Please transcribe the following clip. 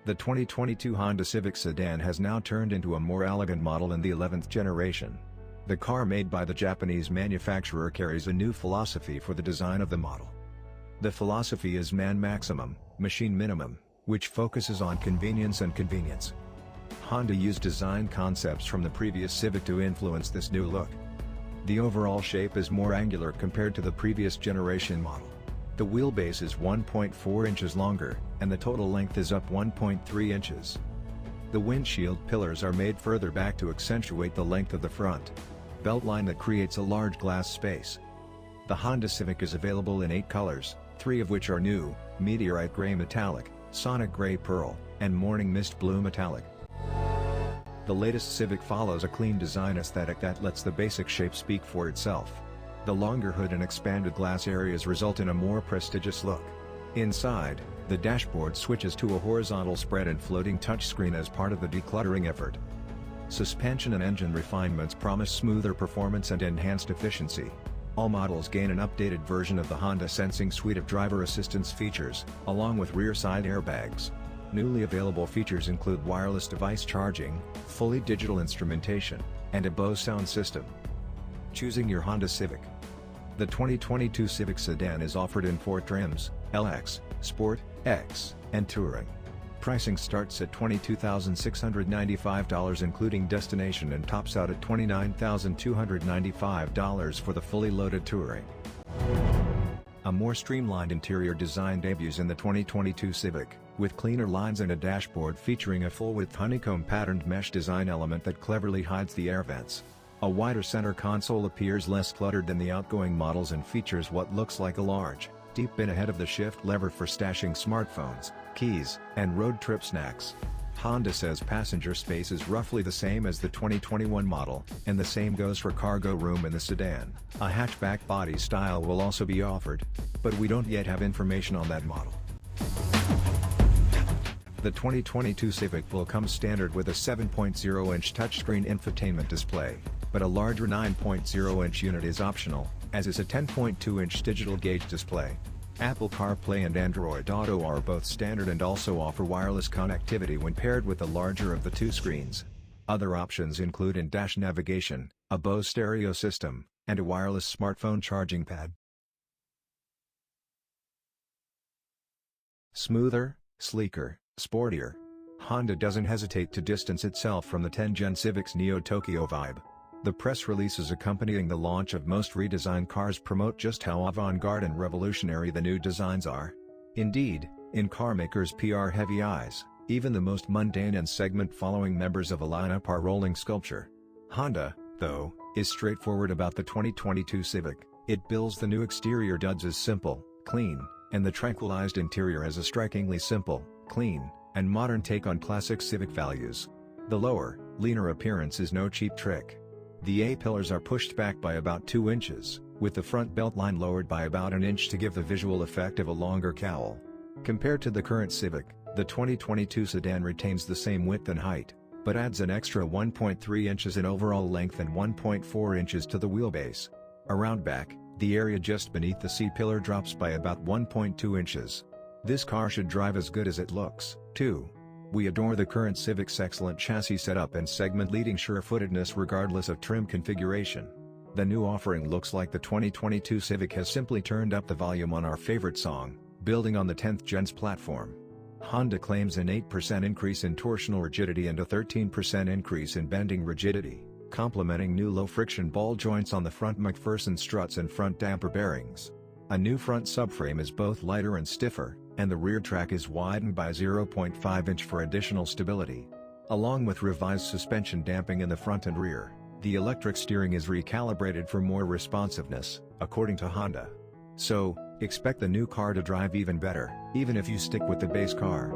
The 2022 Honda Civic Sedan has now turned into a more elegant model in the 11th generation. The car made by the Japanese manufacturer carries a new philosophy for the design of the model. The philosophy is man maximum, machine minimum, which focuses on convenience and convenience. Honda used design concepts from the previous Civic to influence this new look. The overall shape is more angular compared to the previous generation model. The wheelbase is 1.4 inches longer, and the total length is up 1.3 inches. The windshield pillars are made further back to accentuate the length of the front beltline that creates a large glass space. The Honda Civic is available in 8 colors, 3 of which are new: Meteorite Gray Metallic, Sonic Gray Pearl, and Morning Mist Blue Metallic. The latest Civic follows a clean design aesthetic that lets the basic shape speak for itself. The longer hood and expanded glass areas result in a more prestigious look. Inside, the dashboard switches to a horizontal spread and floating touchscreen as part of the decluttering effort. Suspension and engine refinements promise smoother performance and enhanced efficiency. All models gain an updated version of the Honda Sensing suite of driver assistance features, along with rear side airbags. Newly available features include wireless device charging, fully digital instrumentation, and a Bose sound system. Choosing your Honda Civic. The 2022 Civic Sedan is offered in 4 trims: LX, Sport, X, and Touring. Pricing starts at $22,695 including destination and tops out at $29,295 for the fully loaded Touring. A more streamlined interior design debuts in the 2022 Civic, with cleaner lines and a dashboard featuring a full-width honeycomb patterned mesh design element that cleverly hides the air vents. A wider center console appears less cluttered than the outgoing models and features what looks like a large, deep bin ahead of the shift lever for stashing smartphones, keys, and road trip snacks. Honda says passenger space is roughly the same as the 2021 model, and the same goes for cargo room in the sedan. A hatchback body style will also be offered, but we don't yet have information on that model. The 2022 Civic will come standard with a 7.0-inch touchscreen infotainment display, but a larger 9.0-inch unit is optional, as is a 10.2-inch digital gauge display. Apple CarPlay and Android Auto are both standard and also offer wireless connectivity when paired with the larger of the 2 screens. Other options include in-dash navigation, a Bose stereo system, and a wireless smartphone charging pad. Smoother, sleeker, sportier. Honda doesn't hesitate to distance itself from the 10th-gen Civic's Neo-Tokyo vibe. The press releases accompanying the launch of most redesigned cars promote just how avant-garde and revolutionary the new designs are. Indeed, in carmakers' PR-heavy eyes, even the most mundane and segment-following members of a lineup are rolling sculpture. Honda, though, is straightforward about the 2022 Civic. It bills the new exterior duds as simple, clean, and the tranquilized interior as a strikingly simple, clean, and modern take on classic Civic values. The lower, leaner appearance is no cheap trick. The A-pillars are pushed back by about 2 inches, with the front beltline lowered by about an inch to give the visual effect of a longer cowl. Compared to the current Civic, the 2022 sedan retains the same width and height, but adds an extra 1.3 inches in overall length and 1.4 inches to the wheelbase. Around back, the area just beneath the C-pillar drops by about 1.2 inches. This car should drive as good as it looks, too. We adore the current Civic's excellent chassis setup and segment-leading sure-footedness regardless of trim configuration. The new offering looks like the 2022 Civic has simply turned up the volume on our favorite song, building on the 10th gen's platform. Honda claims an 8% increase in torsional rigidity and a 13% increase in bending rigidity, complementing new low-friction ball joints on the front McPherson struts and front damper bearings. A new front subframe is both lighter and stiffer, and the rear track is widened by 0.5 inch for additional stability. Along with revised suspension damping in the front and rear, the electric steering is recalibrated for more responsiveness, according to Honda. So, expect the new car to drive even better, even if you stick with the base car.